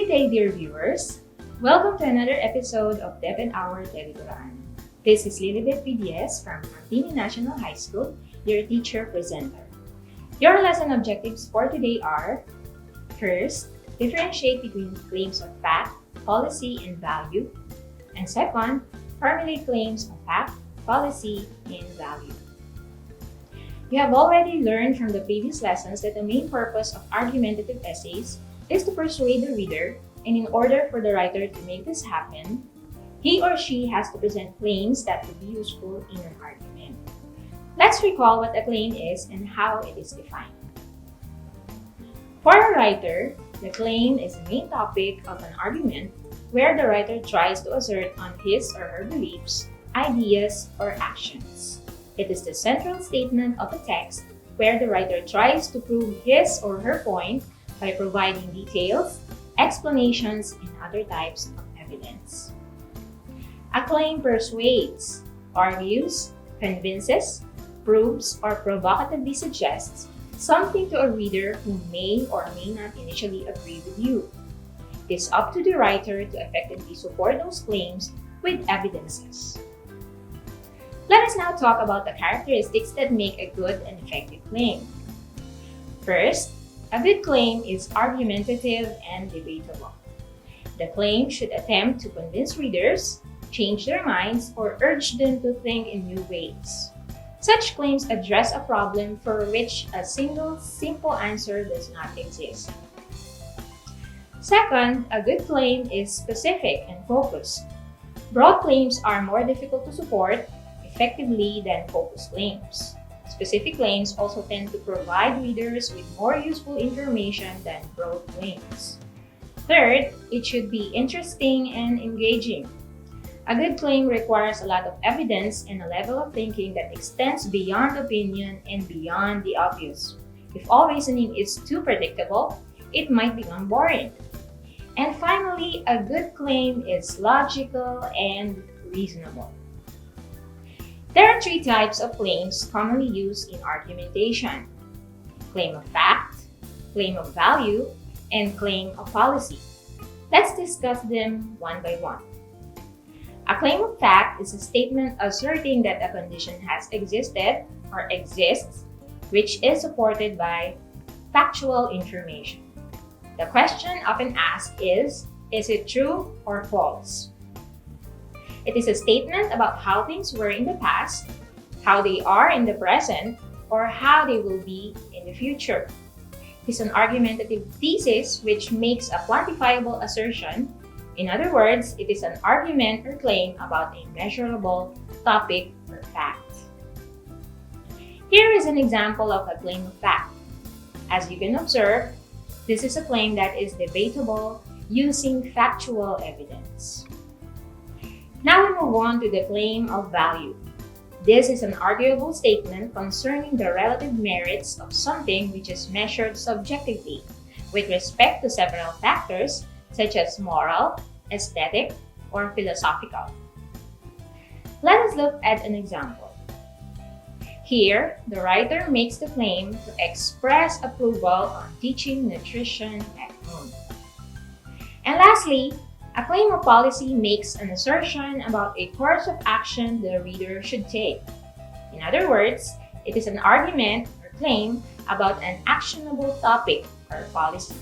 day, dear viewers. Welcome to another episode of Dep and Our Tele-turuan. This is Lilybeth Diez from Martini National High School, your teacher presenter. Your lesson objectives for today are: first, differentiate between claims of fact, policy, and value. And second, formulate claims of fact, policy, and value. You have already learned from the previous lessons that the main purpose of argumentative essays is to persuade the reader, and in order for the writer to make this happen, he or she has to present claims that will be useful in an argument. Let's recall what a claim is and how it is defined. For a writer, the claim is the main topic of an argument where the writer tries to assert on his or her beliefs, ideas, or actions. It is the central statement of a text where the writer tries to prove his or her point by providing details, explanations, and other types of evidence. A claim persuades, argues, convinces, proves, or provocatively suggests something to a reader who may or may not initially agree with you. It is up to the writer to effectively support those claims with evidences. Let us now talk about the characteristics that make a good and effective claim. First, a good claim is argumentative and debatable. The claim should attempt to convince readers, change their minds, or urge them to think in new ways. Such claims address a problem for which a single, simple answer does not exist. Second, a good claim is specific and focused. Broad claims are more difficult to support effectively than focused claims. Specific claims also tend to provide readers with more useful information than broad claims. Third, it should be interesting and engaging. A good claim requires a lot of evidence and a level of thinking that extends beyond opinion and beyond the obvious. If all reasoning is too predictable, it might become boring. And finally, a good claim is logical and reasonable. There are three types of claims commonly used in argumentation: claim of fact, claim of value, and claim of policy. Let's discuss them one by one. A claim of fact is a statement asserting that a condition has existed or exists, which is supported by factual information. The question often asked is it true or false? It is a statement about how things were in the past, how they are in the present, or how they will be in the future. It is an argumentative thesis which makes a quantifiable assertion. In other words, it is an argument or claim about a measurable topic or fact. Here is an example of a claim of fact. As you can observe, this is a claim that is debatable using factual evidence. Now we move on to the claim of value. This is an arguable statement concerning the relative merits of something which is measured subjectively with respect to several factors such as moral, aesthetic, or philosophical. Let us look at an example. Here, the writer makes the claim to express approval on teaching nutrition at home. And lastly, a claim of policy makes an assertion about a course of action the reader should take. In other words, it is an argument or claim about an actionable topic or policy.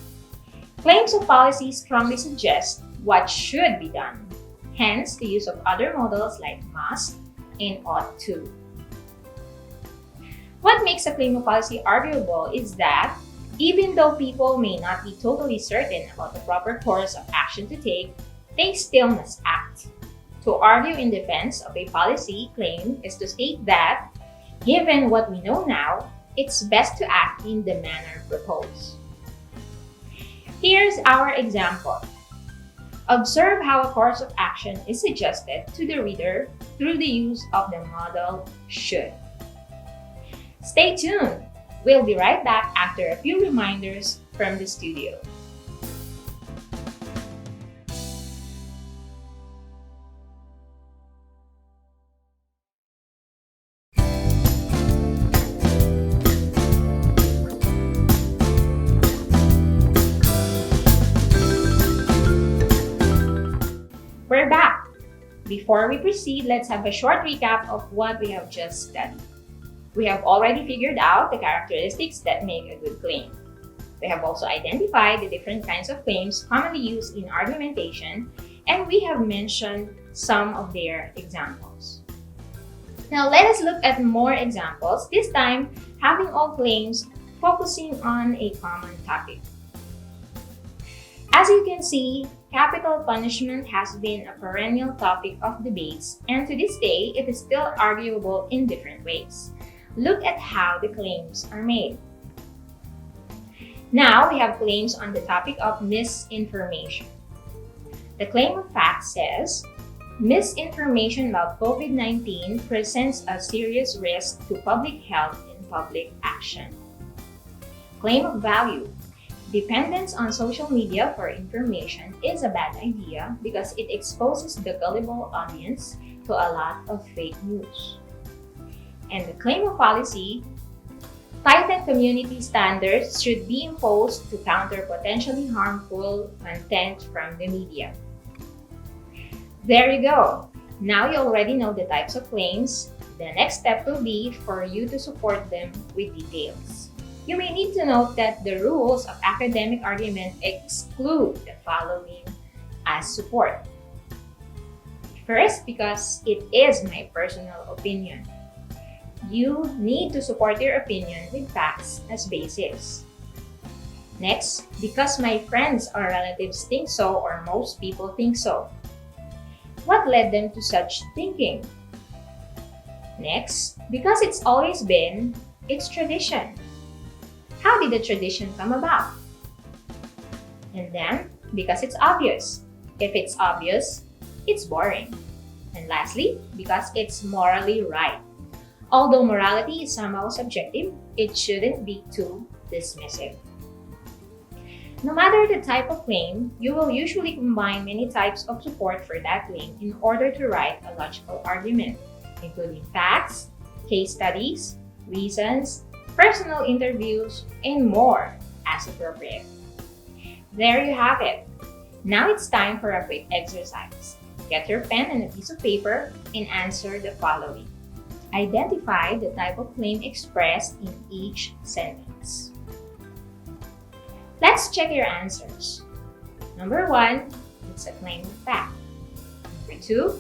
Claims of policy strongly suggest what should be done, hence the use of other models like must and ought to. What makes a claim of policy arguable is that even though people may not be totally certain about the proper course of action to take, they still must act. To argue in defense of a policy claim is to state that, given what we know now, it's best to act in the manner proposed. Here's our example. Observe how a course of action is suggested to the reader through the use of the model should. Stay tuned. We'll be right back after a few reminders from the studio. we're back. Before we proceed, let's have a short recap of what we have just studied. We have already figured out the characteristics that make a good claim. We have also identified the different kinds of claims commonly used in argumentation, and we have mentioned some of their examples. Now let us look at more examples, this time having all claims focusing on a common topic. As you can see, capital punishment has been a perennial topic of debates, and to this day, it is still arguable in different ways. Look at how the claims are made. Now we have claims on the topic of misinformation. The claim of fact says, misinformation about COVID-19 presents a serious risk to public health and public action. Claim of value. Dependence on social media for information is a bad idea because it exposes the gullible audience to a lot of fake news. And the claim of policy. Tightened community standards should be imposed to counter potentially harmful content from the media. There you go. Now you already know the types of claims. The next step will be for you to support them with details. You may need to note that the rules of academic argument exclude the following as support. First, because it is my personal opinion. You need to support your opinion with facts as basis. Next, because my friends or relatives think so or most people think so. What led them to such thinking? Next, because it's always been, it's tradition. How did the tradition come about? And then, because it's obvious. If it's obvious, it's boring. And lastly, because it's morally right. Although morality is somehow subjective, it shouldn't be too dismissive. No matter the type of claim, you will usually combine many types of support for that claim in order to write a logical argument, including facts, case studies, reasons, personal interviews, and more as appropriate. There you have it. Now it's time for a quick exercise. Get your pen and a piece of paper and answer the following. Identify the type of claim expressed in each sentence. Let's check your answers. Number 1, it's a claim of fact. Number 2,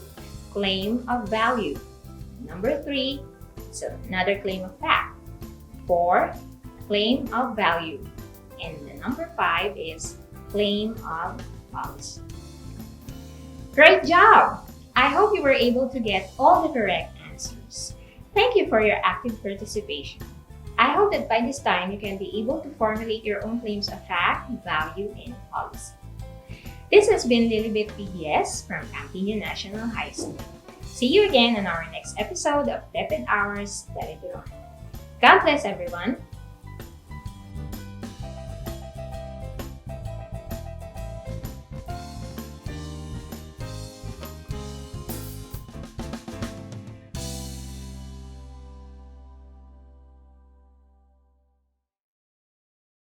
claim of value. Number 3, it's another claim of fact. 4, claim of value. And the number 5 is claim of policy. Great job! I hope you were able to get all the correct answers. Thank you for your active participation. I hope that by this time you can be able to formulate your own claims of fact, value, and policy. This has been Lilybeth Diez from Campiña National High School. See you again on our next episode of Tepid Hours, Tele-turuan. God bless everyone.